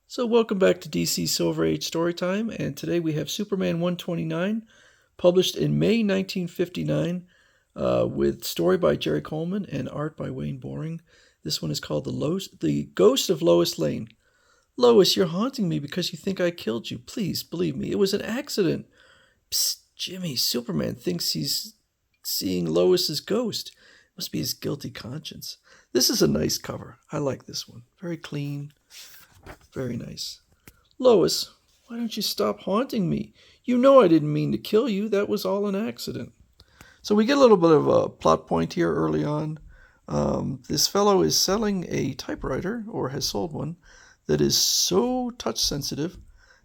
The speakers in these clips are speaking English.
So, welcome back to DC Silver Age Storytime, and today we have Superman 129, published in May 1959, with story by Jerry Coleman and art by Wayne Boring. This one is called The Ghost of Lois Lane. Lois, you're haunting me because you think I killed you. Please believe me, it was an accident. Psst, Jimmy, Superman thinks he's seeing Lois's ghost. Must be his guilty conscience. This is a nice cover. I like this one. Very clean. Very nice. Lois, why don't you stop haunting me? You know I didn't mean to kill you. That was all an accident. So we get a little bit of a plot point here early on. This fellow is selling a typewriter, or has sold one, that is so touch sensitive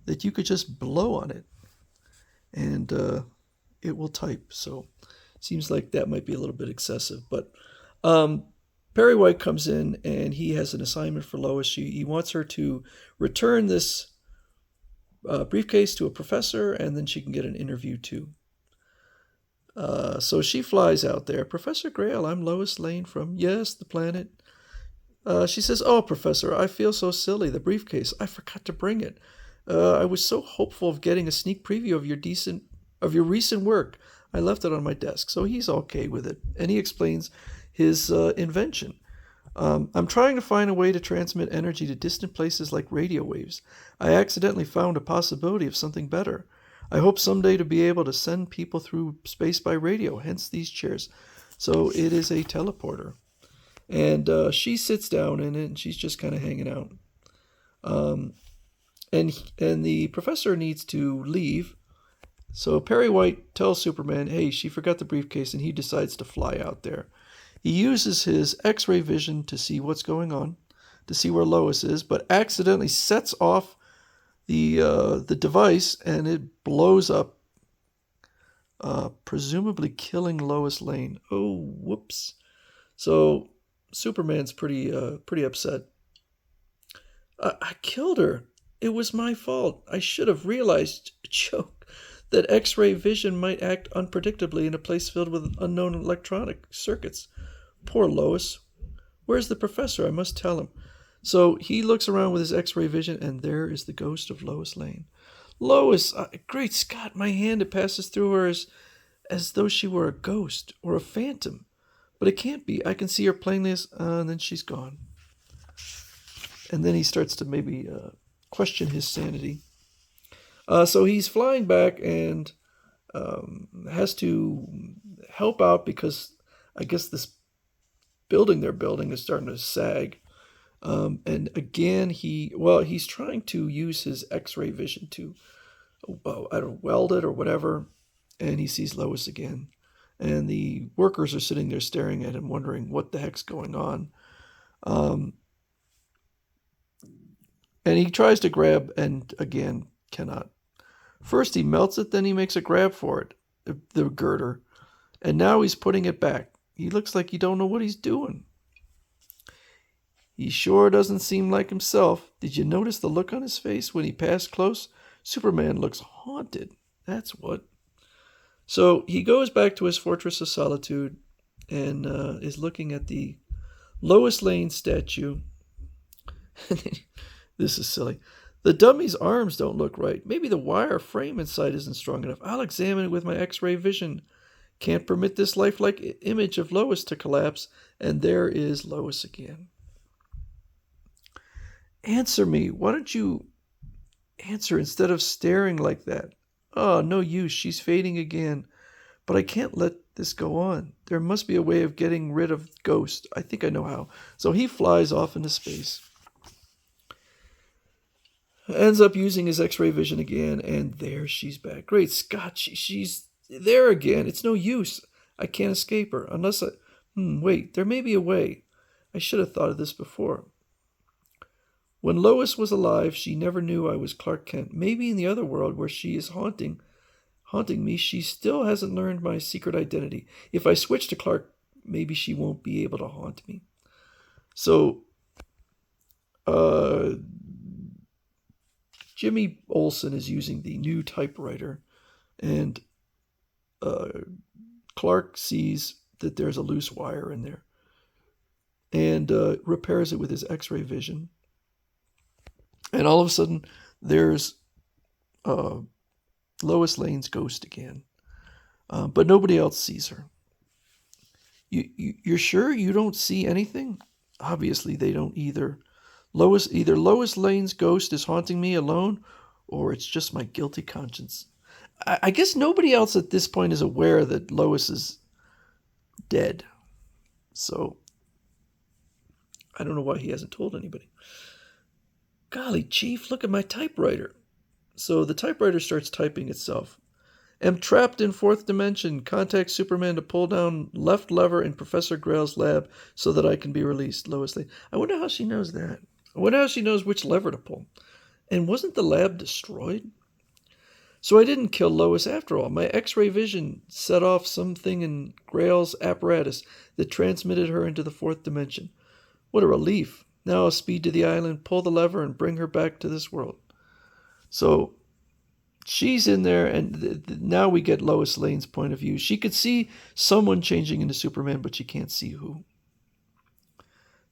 that you could just blow on it and it will type. So it seems like that might be a little bit excessive. But Perry White comes in and he has an assignment for Lois. He wants her to return this briefcase to a professor, and then she can get an interview too. So she flies out there. Professor Grail, I'm Lois Lane from, yes, the planet. She says, oh, Professor, I feel so silly. The briefcase, I forgot to bring it. I was so hopeful of getting a sneak preview of your recent work. I left it on my desk. So he's okay with it. And he explains his invention. I'm trying to find a way to transmit energy to distant places like radio waves. I accidentally found a possibility of something better. I hope someday to be able to send people through space by radio, hence these chairs. So it is a teleporter. And she sits down in it, and she's just kind of hanging out. And the professor needs to leave. So Perry White tells Superman, hey, she forgot the briefcase, and he decides to fly out there. He uses his X-ray vision to see what's going on, to see where Lois is, but accidentally sets off the device, and it blows up, presumably killing Lois Lane. Oh, whoops! So Superman's pretty upset. I killed her. It was my fault. I should have realized, choke, that X-ray vision might act unpredictably in a place filled with unknown electronic circuits. Poor Lois. Where's the professor? I must tell him. So he looks around with his X-ray vision, and there is the ghost of Lois Lane. Lois, great Scott, my hand, it passes through her as though she were a ghost or a phantom. But it can't be. I can see her plainly, and then she's gone. And then he starts to maybe question his sanity. So he's flying back and has to help out because I guess this building they're building is starting to sag. And again, he's trying to use his X-ray vision to, I don't know, weld it or whatever, and he sees Lois again. And the workers are sitting there staring at him, wondering what the heck's going on. And he tries to grab, and again, cannot. First he melts it, then he makes a grab for it, the girder, and now he's putting it back. He looks like he don't know what he's doing. He sure doesn't seem like himself. Did you notice the look on his face when he passed close? Superman looks haunted. That's what. So he goes back to his Fortress of Solitude and is looking at the Lois Lane statue. This is silly. The dummy's arms don't look right. Maybe the wire frame inside isn't strong enough. I'll examine it with my X-ray vision. Can't permit this lifelike image of Lois to collapse. And there is Lois again. Answer me. Why don't you answer instead of staring like that? Oh, no use. She's fading again. But I can't let this go on. There must be a way of getting rid of Ghost. I think I know how. So he flies off into space. Ends up using his X-ray vision again, and there she's back. Great Scott, she's there again. It's no use. I can't escape her unless wait, there may be a way. I should have thought of this before. When Lois was alive, she never knew I was Clark Kent. Maybe in the other world where she is haunting me, she still hasn't learned my secret identity. If I switch to Clark, maybe she won't be able to haunt me. So, Jimmy Olsen is using the new typewriter, and Clark sees that there's a loose wire in there and repairs it with his X-ray vision. And all of a sudden, there's uh, Lois Lane's ghost again. But nobody else sees her. You're sure you don't see anything? Obviously, they don't either. Either Lois Lane's ghost is haunting me alone, or it's just my guilty conscience. I guess nobody else at this point is aware that Lois is dead. So I don't know why he hasn't told anybody. Golly, Chief, look at my typewriter. So the typewriter starts typing itself. Am trapped in fourth dimension. Contact Superman to pull down left lever in Professor Grail's lab so that I can be released. Lois Lane. I wonder how she knows that. I wonder how she knows which lever to pull. And wasn't the lab destroyed? So I didn't kill Lois after all. My X-ray vision set off something in Grail's apparatus that transmitted her into the fourth dimension. What a relief. Now I'll speed to the island, pull the lever, and bring her back to this world. So she's in there, and now we get Lois Lane's point of view. She could see someone changing into Superman, but she can't see who.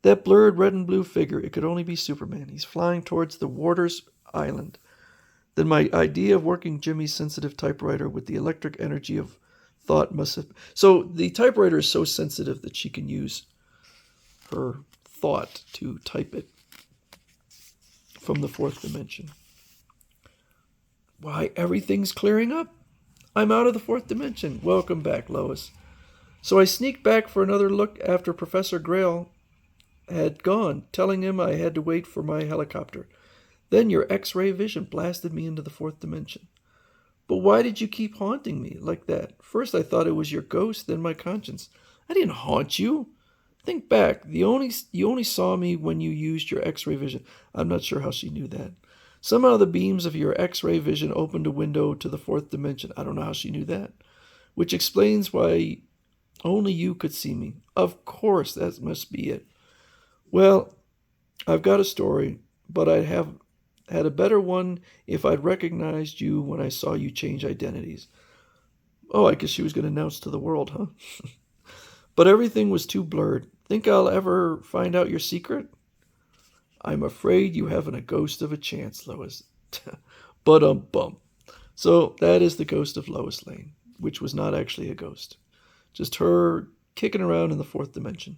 That blurred red and blue figure, it could only be Superman. He's flying towards the Warder's Island. Then my idea of working Jimmy's sensitive typewriter with the electric energy of thought must have... So the typewriter is so sensitive that she can use her thought to type it from the fourth dimension. Why, everything's clearing up. I'm out of the fourth dimension. Welcome back, Lois. So I sneaked back for another look after Professor Grail had gone, telling him I had to wait for my helicopter. Then your X-ray vision blasted me into the fourth dimension. But why did you keep haunting me like that? First I thought it was your ghost, then my conscience. I didn't haunt you. Think back. You only saw me when you used your X-ray vision. I'm not sure how she knew that. Somehow the beams of your X-ray vision opened a window to the fourth dimension. I don't know how she knew that. Which explains why only you could see me. Of course, that must be it. Well, I've got a story, but I'd have had a better one if I'd recognized you when I saw you change identities. Oh, I guess she was going to announce to the world, huh? But everything was too blurred. Think I'll ever find out your secret? I'm afraid you haven't a ghost of a chance, Lois. But So that is the ghost of Lois Lane, which was not actually a ghost. Just her kicking around in the fourth dimension.